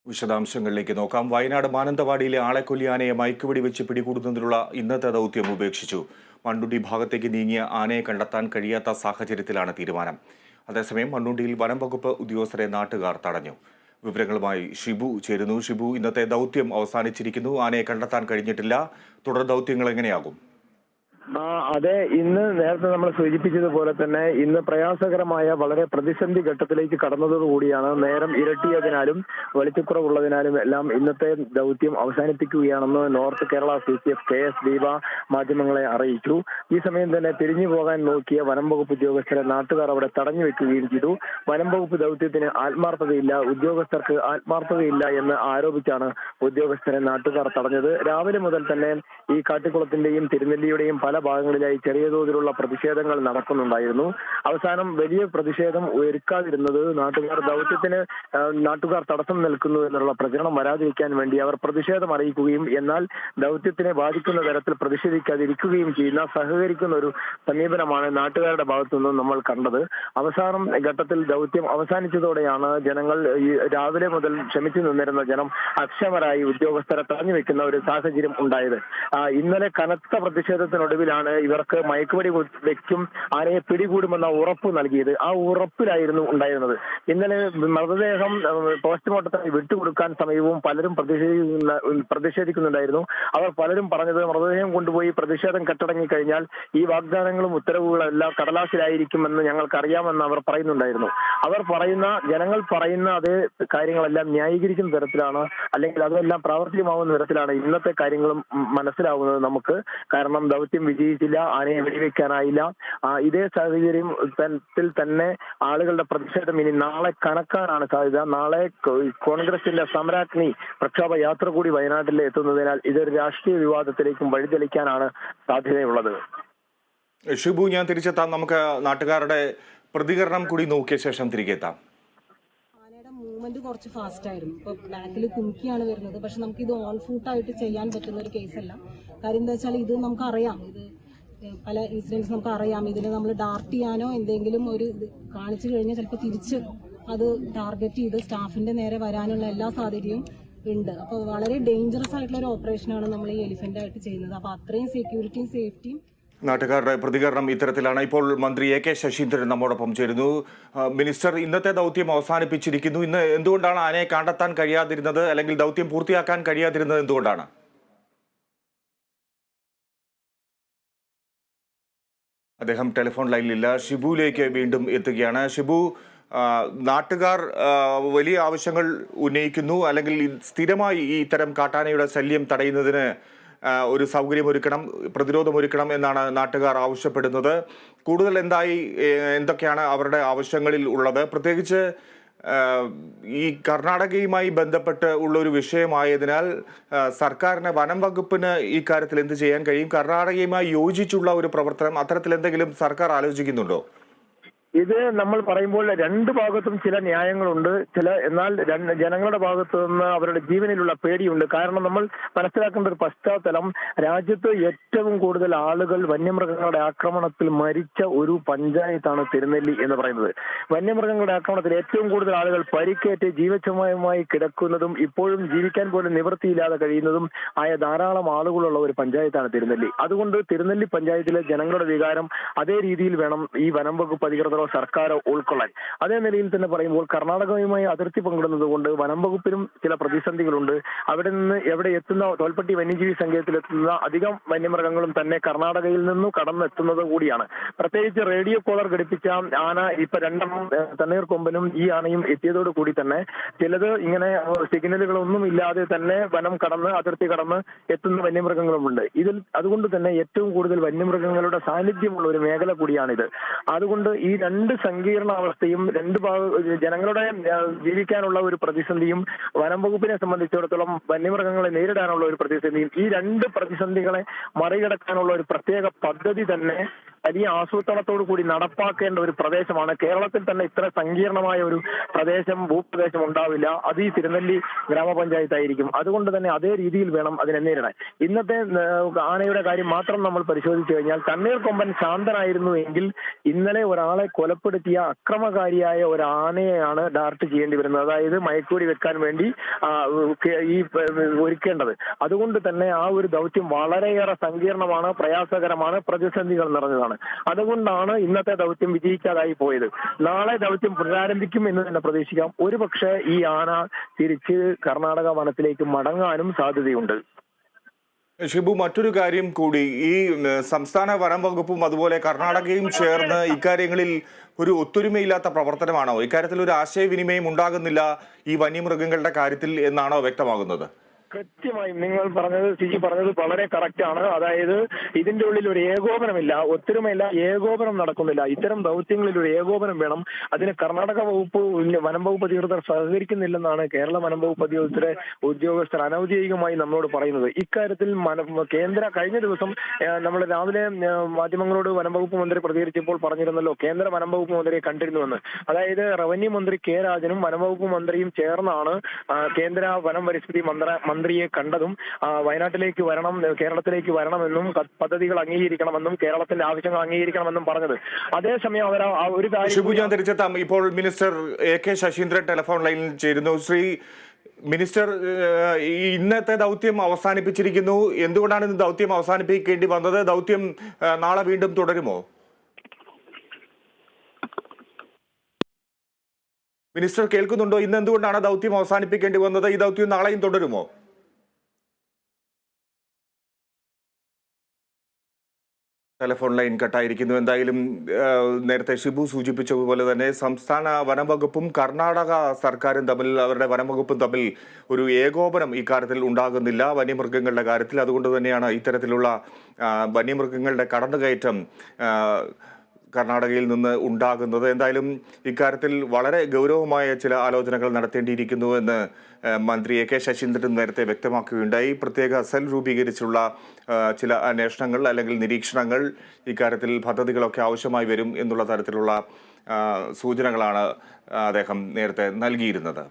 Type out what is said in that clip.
വിശദാംശങ്ങളിലേക്ക് നോക്കാം. വയനാട് മാനന്തവാടിയിലെ ആളെക്കൊല്ലി ആനയെ മയക്കുവെടി വെച്ച് പിടികൂടുന്നതിനുള്ള ഇന്നത്തെ ദൗത്യം ഉപേക്ഷിച്ചു. മണ്ണുണ്ടി ഭാഗത്തേക്ക് നീങ്ങിയ ആനയെ കണ്ടെത്താൻ കഴിയാത്ത സാഹചര്യത്തിലാണ് തീരുമാനം. അതേസമയം മണ്ണുണ്ടിയിൽ വനം വകുപ്പ് ഉദ്യോഗസ്ഥരെ നാട്ടുകാർ തടഞ്ഞു. വിവരങ്ങളുമായി ഷിബു ചേരുന്നു. ഷിബു, ഇന്നത്തെ ദൗത്യം അവസാനിച്ചിരിക്കുന്നു. ആനയെ കണ്ടെത്താൻ കഴിഞ്ഞിട്ടില്ല. തുടർ ദൗത്യങ്ങൾ എങ്ങനെയാകും? അതെ, ഇന്ന് നേരത്തെ നമ്മൾ സൂചിപ്പിച്ചതുപോലെ തന്നെ ഇന്ന് പ്രയാസകരമായ വളരെ പ്രതിസന്ധി ഘട്ടത്തിലേക്ക് കടന്നതോടുകൂടിയാണ് നേരം ഇരട്ടിയതിനാലും വെളിച്ചക്കുറവുള്ളതിനാലും എല്ലാം ഇന്നത്തെ ദൗത്യം അവസാനിപ്പിക്കുകയാണെന്ന് north Kerala CCF KS Deepa മാധ്യമങ്ങളെ അറിയിച്ചു. ഈ സമയം തന്നെ തിരിഞ്ഞു പോകാൻ നോക്കിയ വനം വകുപ്പ് ഉദ്യോഗസ്ഥരെ നാട്ടുകാർ അവിടെ തടഞ്ഞു വെക്കുകയും ചെയ്തു. വനം വകുപ്പ് ദൗത്യത്തിന് ആത്മാർത്ഥതയില്ല, ഉദ്യോഗസ്ഥർക്ക് ആത്മാർത്ഥതയില്ല എന്ന് ആരോപിച്ചാണ് ഉദ്യോഗസ്ഥരെ നാട്ടുകാർ തടഞ്ഞത്. രാവിലെ മുതൽ തന്നെ ഈ കാട്ടിക്കുളത്തിന്റെയും തിരുനെല്ലിയുടെയും പല ഭാഗങ്ങളിലായി ചെറിയ തോതിലുള്ള പ്രതിഷേധങ്ങൾ നടക്കുന്നുണ്ടായിരുന്നു. അവസാനം വലിയ പ്രതിഷേധം ഒരുക്കാതിരുന്നത് നാട്ടുകാർ തടസ്സം നിൽക്കുന്നു എന്നുള്ള പ്രചരണം വരാതിരിക്കാൻ വേണ്ടി അവർ പ്രതിഷേധം അറിയിക്കുകയും എന്നാൽ ദൗത്യത്തിനെ ബാധിക്കുന്ന തരത്തിൽ പ്രതിഷേധിക്കാതിരിക്കുകയും ചെയ്യുന്ന സഹകരിക്കുന്ന ഒരു സമീപനമാണ് നാട്ടുകാരുടെ ഭാഗത്തുനിന്നും നമ്മൾ കണ്ടത്. അവസാനം ഘട്ടത്തിൽ ദൗത്യം അവസാനിച്ചതോടെയാണ് ജനങ്ങൾ രാവിലെ മുതൽ ക്ഷമിച്ചു നിന്നിരുന്ന ജനം അക്ഷമരായി ഉദ്യോഗസ്ഥരെ തടഞ്ഞു വെക്കുന്ന ഒരു സാഹചര്യം ഉണ്ടായത്. ഇന്നലെ കനത്ത പ്രതിഷേധത്തിനൊടുവിലാണ് ഇവർക്ക് മയക്കുവെടി വെക്കും ആനയെ പിടികൂടുമെന്ന ഉറപ്പ് നൽകിയത്. ആ ഉറപ്പിലായിരുന്നു ഉണ്ടായിരുന്നത്. ഇന്നലെ മൃതദേഹം പോസ്റ്റ്മോർട്ടത്തിന് വിട്ടുകൊടുക്കാൻ സമയവും പലരും പ്രതിഷേധിക്കുന്നുണ്ടായിരുന്നു. അവർ പലരും പറഞ്ഞത് മൃതദേഹം കൊണ്ടുപോയി പ്രതിഷേധം കെട്ടടങ്ങി കഴിഞ്ഞാൽ ഈ വാഗ്ദാനങ്ങളും ഉത്തരവുകളും എല്ലാം കടലാസിലായിരിക്കുമെന്ന് ഞങ്ങൾക്കറിയാമെന്ന് അവർ പറയുന്നുണ്ടായിരുന്നു. ജനങ്ങൾ പറയുന്ന അതേ കാര്യങ്ങളെല്ലാം ന്യായീകരിക്കുന്ന തരത്തിലാണ്, അല്ലെങ്കിൽ അതെല്ലാം പ്രാവർത്തികമാവുന്ന തരത്തിലാണ് ഇന്നത്തെ കാര്യങ്ങളും മനസ്സിലാവുന്നത് നമുക്ക്. കാരണം ദൗത്യം വിജയിച്ചില്ല, ആനയെ വെടിവെക്കാനായില്ല. ഇതേ സാഹചര്യത്തിൽ തന്നെ ആളുകളുടെ പ്രതിഷേധം ഇനി നാളെ കനക്കാനാണ് സാധ്യത. നാളെ കോൺഗ്രസിന്റെ സമരാഗ്നി പ്രക്ഷോഭ യാത്ര കൂടി വയനാട്ടിൽ എത്തുന്നതിനാൽ ഇതൊരു രാഷ്ട്രീയ വിവാദത്തിലേക്കും വഴിതെളിക്കാനാണ് സാധ്യതയുള്ളത്. ഷിബു, ഞാൻ തിരിച്ചെത്താം. നമുക്ക് നാട്ടുകാരുടെ പ്രതികരണം കൂടി നോക്കിയ ശേഷം തിരികെ എത്താം. മൂവ്മെന്റ് കുറച്ച് ഫാസ്റ്റ് ആയിരുന്നു. ഇപ്പൊ ബാക്കിൽ കുമിക്കിയാണ് വരുന്നത്. പക്ഷെ നമുക്ക് ഇത് ഓൺ ഫൂട്ടായിട്ട് ചെയ്യാൻ പറ്റുന്ന ഒരു കേസല്ല. കാര്യം എന്താ വെച്ചാൽ ഇത് നമുക്കറിയാം, ഇത് പല ഇൻസിഡൻസ് നമുക്ക് അറിയാം. ഇതിന് നമ്മൾ ഡാർട്ട് ചെയ്യാനോ എന്തെങ്കിലും ഒരു കാണിച്ചു കഴിഞ്ഞാൽ ചിലപ്പോൾ തിരിച്ച് അത് ടാർഗറ്റ് ചെയ്ത് സ്റ്റാഫിന്റെ നേരെ വരാനുള്ള എല്ലാ സാധ്യതയും ഉണ്ട്. അപ്പോൾ വളരെ ഡേഞ്ചറസ് ആയിട്ടുള്ള ഒരു ഓപ്പറേഷനാണ് നമ്മൾ ഈ എലിഫന്റ് ആയിട്ട് ചെയ്യുന്നത്. അപ്പോൾ അത്രയും സെക്യൂരിറ്റിയും സേഫ്റ്റിയും. നാട്ടുകാരുടെ പ്രതികരണം ഇത്തരത്തിലാണ്. ഇപ്പോൾ മന്ത്രി AK ശശീന്ദ്രൻ നമ്മോടൊപ്പം ചേരുന്നു. മിനിസ്റ്റർ, ഇന്നത്തെ ദൗത്യം അവസാനിപ്പിച്ചിരിക്കുന്നു. ഇന്ന് എന്തുകൊണ്ടാണ് ആനയെ കണ്ടെത്താൻ കഴിയാതിരുന്നത്, അല്ലെങ്കിൽ ദൗത്യം പൂർത്തിയാക്കാൻ കഴിയാതിരുന്നത് എന്തുകൊണ്ടാണ്? അദ്ദേഹം ടെലിഫോൺ ലൈനിലില്ല. ഷിബുവിലേക്ക് വീണ്ടും എത്തുകയാണ്. ഷിബു, നാട്ടുകാർ വലിയ ആവശ്യങ്ങൾ ഉന്നയിക്കുന്നു, അല്ലെങ്കിൽ സ്ഥിരമായി ഈ ഇത്തരം കാട്ടാനയുടെ ശല്യം തടയുന്നതിന് ഒരു സൗകര്യമൊരുക്കണം, പ്രതിരോധമൊരുക്കണം എന്നാണ് നാട്ടുകാർ ആവശ്യപ്പെടുന്നത്. കൂടുതൽ എന്തൊക്കെയാണ് അവരുടെ ആവശ്യങ്ങളിൽ ഉള്ളത്? പ്രത്യേകിച്ച് ഈ കർണാടകയുമായി ബന്ധപ്പെട്ട് ഉള്ള ഒരു വിഷയമായതിനാൽ സർക്കാരിന്, വനം വകുപ്പിന് ഈ കാര്യത്തിൽ എന്ത് ചെയ്യാൻ കഴിയും? കർണാടകയുമായി യോജിച്ചുള്ള ഒരു പ്രവർത്തനം അത്തരത്തിൽ എന്തെങ്കിലും സർക്കാർ ആലോചിക്കുന്നുണ്ടോ? ഇത് നമ്മൾ പറയുമ്പോൾ രണ്ട് ഭാഗത്തും ചില ന്യായങ്ങളുണ്ട്, എന്നാൽ ജനങ്ങളുടെ ഭാഗത്തു നിന്ന് അവരുടെ ജീവനിലുള്ള പേടിയുണ്ട്. കാരണം നമ്മൾ മനസ്സിലാക്കേണ്ട ഒരു പശ്ചാത്തലം, രാജ്യത്ത് ഏറ്റവും കൂടുതൽ ആളുകൾ വന്യമൃഗങ്ങളുടെ ആക്രമണത്തിൽ മരിച്ച ഒരു പഞ്ചായത്താണ് തിരുനെല്ലി എന്ന് പറയുന്നത്. വന്യമൃഗങ്ങളുടെ ആക്രമണത്തിൽ ഏറ്റവും കൂടുതൽ ആളുകൾ പരിക്കേറ്റ് ജീവച്ഛമയമായി കിടക്കുന്നതും ഇപ്പോഴും ജീവിക്കാൻ പോലും നിവൃത്തിയില്ലാതെ കഴിയുന്നതും ആയ ധാരാളം ആളുകളുള്ള ഒരു പഞ്ചായത്താണ് തിരുനെല്ലി. അതുകൊണ്ട് തിരുനെല്ലി പഞ്ചായത്തിലെ ജനങ്ങളുടെ വികാരം അതേ രീതിയിൽ വേണം ഈ വനം വകുപ്പ് അധികൃതരോ സർക്കാരോ ഉൾക്കൊള്ളാൻ. അതേ നിലയിൽ തന്നെ പറയുമ്പോൾ കർണാടകയുമായി അതിർത്തി പങ്കിടുന്നത് കൊണ്ട് വനം വകുപ്പിനും ചില പ്രതിസന്ധികളുണ്ട്. അവിടെ നിന്ന് എവിടെ എത്തുന്ന തോൽപ്പട്ടി വന്യജീവി സങ്കേതത്തിലെത്തുന്ന അധികം വന്യമൃഗങ്ങളും തന്നെ കർണാടകയിൽ നിന്നും കടന്നെത്തുന്നത് കൂടിയാണ്. പ്രത്യേകിച്ച് റേഡിയോ കോളർ ഘടിപ്പിച്ച ആന ഇപ്പൊ രണ്ടെണ്ണം, തണ്ണീർക്കൊമ്പനും ഈ ആനയും എത്തിയതോടു കൂടി തന്നെ ചിലത് ഇങ്ങനെ സിഗ്നലുകളൊന്നും ഇല്ലാതെ തന്നെ വനം കടന്ന് അതിർത്തി കടന്ന് എത്തുന്ന വന്യമൃഗങ്ങളുമുണ്ട്. അതുകൊണ്ട് തന്നെ ഏറ്റവും കൂടുതൽ വന്യമൃഗങ്ങളുടെ സാന്നിധ്യമുള്ള ഒരു മേഖല കൂടിയാണിത്. അതുകൊണ്ട് ഈ രണ്ട് സങ്കീർണാവസ്ഥയും, ജനങ്ങളുടെ ജീവിക്കാനുള്ള ഒരു പ്രതിസന്ധിയും വനം വകുപ്പിനെ സംബന്ധിച്ചിടത്തോളം വന്യമൃഗങ്ങളെ നേരിടാനുള്ള ഒരു പ്രതിസന്ധിയും, ഈ രണ്ട് പ്രതിസന്ധികളെ മറികടക്കാനുള്ള ഒരു പ്രത്യേക പദ്ധതി തന്നെ വലിയ ആസൂത്രണത്തോടു കൂടി നടപ്പാക്കേണ്ട ഒരു പ്രദേശമാണ്. കേരളത്തിൽ തന്നെ ഇത്ര സങ്കീർണമായ ഒരു ഭൂപ്രദേശം ഉണ്ടാവില്ല. അത് ഈ തിരുനെല്ലി ഗ്രാമപഞ്ചായത്തായിരിക്കും. അതുകൊണ്ട് തന്നെ അതേ രീതിയിൽ വേണം അതിനെ നേരിടാൻ. ഇന്നത്തെ ആനയുടെ കാര്യം മാത്രം നമ്മൾ പരിശോധിച്ചു കഴിഞ്ഞാൽ തണ്ണീർക്കൊമ്പൻ ശാന്തനായിരുന്നു എങ്കിൽ ഇന്നലെ ഒരാളെ കൊലപ്പെടുത്തിയ അക്രമകാരിയായ ഒരു ആനയെയാണ് ഡാർട്ട് ചെയ്യേണ്ടി വരുന്നത്. അതായത് മയക്കുവെടി വെക്കാൻ വേണ്ടി ഈ ഒരുക്കേണ്ടത്. അതുകൊണ്ട് തന്നെ ആ ഒരു ദൗത്യം വളരെയേറെ സങ്കീർണമാണ്, പ്രയാസകരമാണ്, പ്രതിസന്ധികൾ നിറഞ്ഞതാണ്. അതുകൊണ്ടാണ് ഇന്നത്തെ ദൗത്യം വിജയിക്കാതായി പോയത്. നാളെ ദൗത്യം പുനരാരംഭിക്കും എന്ന് തന്നെ പ്രതീക്ഷിക്കാം. ഒരുപക്ഷെ ഈ ആന തിരിച്ച് കർണാടക വനത്തിലേക്ക് മടങ്ങാനും സാധ്യതയുണ്ട്. ഷിബു, മറ്റൊരു കാര്യം കൂടി, ഈ സംസ്ഥാന വനം വകുപ്പും അതുപോലെ കർണാടകയും ചേർന്ന് ഇക്കാര്യങ്ങളിൽ ഒരു ഒത്തൊരുമയില്ലാത്ത പ്രവർത്തനമാണോ? ഇക്കാര്യത്തിൽ ഒരു ആശയവിനിമയം ഉണ്ടാകുന്നില്ല ഈ വന്യമൃഗങ്ങളുടെ കാര്യത്തിൽ എന്നാണോ വ്യക്തമാകുന്നത്? കൃത്യമായും നിങ്ങൾ പറഞ്ഞത് വളരെ കറക്റ്റ് ആണ്. അതായത് ഇതിന്റെ ഉള്ളിൽ ഒരു ഏകോപനമില്ല, ഒത്തൊരുമയില്ല, ഏകോപനം നടക്കുന്നില്ല. ഇത്തരം ദൗത്യങ്ങളിൽ ഒരു ഏകോപനം വേണം. അതിന് കർണാടക വകുപ്പ് വനം വകുപ്പ് അധികൃതർ സഹകരിക്കുന്നില്ലെന്നാണ് കേരള വനം വകുപ്പ് ഉദ്യോഗസ്ഥർ അനൌദ്യോഗികമായി നമ്മളോട് പറയുന്നത്. ഇക്കാര്യത്തിൽ കഴിഞ്ഞ ദിവസം നമ്മൾ രാവിലെ മാധ്യമങ്ങളോട് വനം വകുപ്പ് മന്ത്രി പ്രതികരിച്ചപ്പോൾ പറഞ്ഞിരുന്നല്ലോ, കേന്ദ്ര വനം വകുപ്പ് മന്ത്രിയെ കണ്ടിരുന്നുവെന്ന്. അതായത് റവന്യൂ മന്ത്രി കെ രാജനും വനം വകുപ്പ് മന്ത്രിയും ചേർന്നാണ് കേന്ദ്ര വനം പരിസ്ഥിതി മന്ത്രിയെ കണ്ടതും വയനാട്ടിലേക്ക് വരണം, കേരളത്തിലേക്ക് വരണമെന്നും പദ്ധതികൾ അംഗീകരിക്കണമെന്നും കേരളത്തിന്റെ ആവശ്യങ്ങൾ അംഗീകരിക്കണമെന്നും പറഞ്ഞത്. അതേസമയം അവർ ഒരു കാര്യം ഞാൻ തിരിച്ചെത്താം. ഇപ്പോൾ മിനിസ്റ്റർ AK ശശീന്ദ്രൻ ടെലിഫോൺ ലൈനിൽ ചേരുന്നു. മിനിസ്റ്റർ, ഇന്നത്തെ ദൗത്യം അവസാനിപ്പിച്ചിരിക്കുന്നു. എന്തുകൊണ്ടാണ് ഇന്ന് ദൗത്യം അവസാനിപ്പിക്കേണ്ടി വന്നത്? ദൗത്യം നാളെ വീണ്ടും തുടരുമോ? മിനിസ്റ്റർ കേൾക്കുന്നുണ്ടോ? ഇന്ന് എന്തുകൊണ്ടാണ് ദൗത്യം അവസാനിപ്പിക്കേണ്ടി വന്നത്? ഈ ദൗത്യം നാളെയും തുടരുമോ? Telephone line കട്ടായിരിക്കുന്നു. എന്തായാലും നേരത്തെ ഷിബു സൂചിപ്പിച്ചതുപോലെ തന്നെ സംസ്ഥാന വനം വകുപ്പും കർണാടക സർക്കാരും തമ്മിൽ, അവരുടെ വനം വകുപ്പും തമ്മിൽ ഒരു ഏകോപനം ഇക്കാര്യത്തിൽ ഉണ്ടാകുന്നില്ല വന്യമൃഗങ്ങളുടെ കാര്യത്തിൽ. അതുകൊണ്ട് തന്നെയാണ് ഇത്തരത്തിലുള്ള വന്യമൃഗങ്ങളുടെ കടന്നുകയറ്റം കർണാടകയിൽ നിന്ന് ഉണ്ടാകുന്നത്. എന്തായാലും ഇക്കാര്യത്തിൽ വളരെ ഗൗരവമായ ചില ആലോചനകൾ നടത്തേണ്ടിയിരിക്കുന്നു എന്ന് മന്ത്രി AK ശശീന്ദ്രൻ നേരത്തെ വ്യക്തമാക്കുകയുണ്ടായി. പ്രത്യേക സെൽ രൂപീകരിച്ചുള്ള ചില അന്വേഷണങ്ങൾ അല്ലെങ്കിൽ നിരീക്ഷണങ്ങൾ, ഇക്കാര്യത്തിൽ പദ്ധതികളൊക്കെ ആവശ്യമായി വരും എന്നുള്ള തരത്തിലുള്ള സൂചനകളാണ് അദ്ദേഹം നേരത്തെ നൽകിയിരുന്നത്.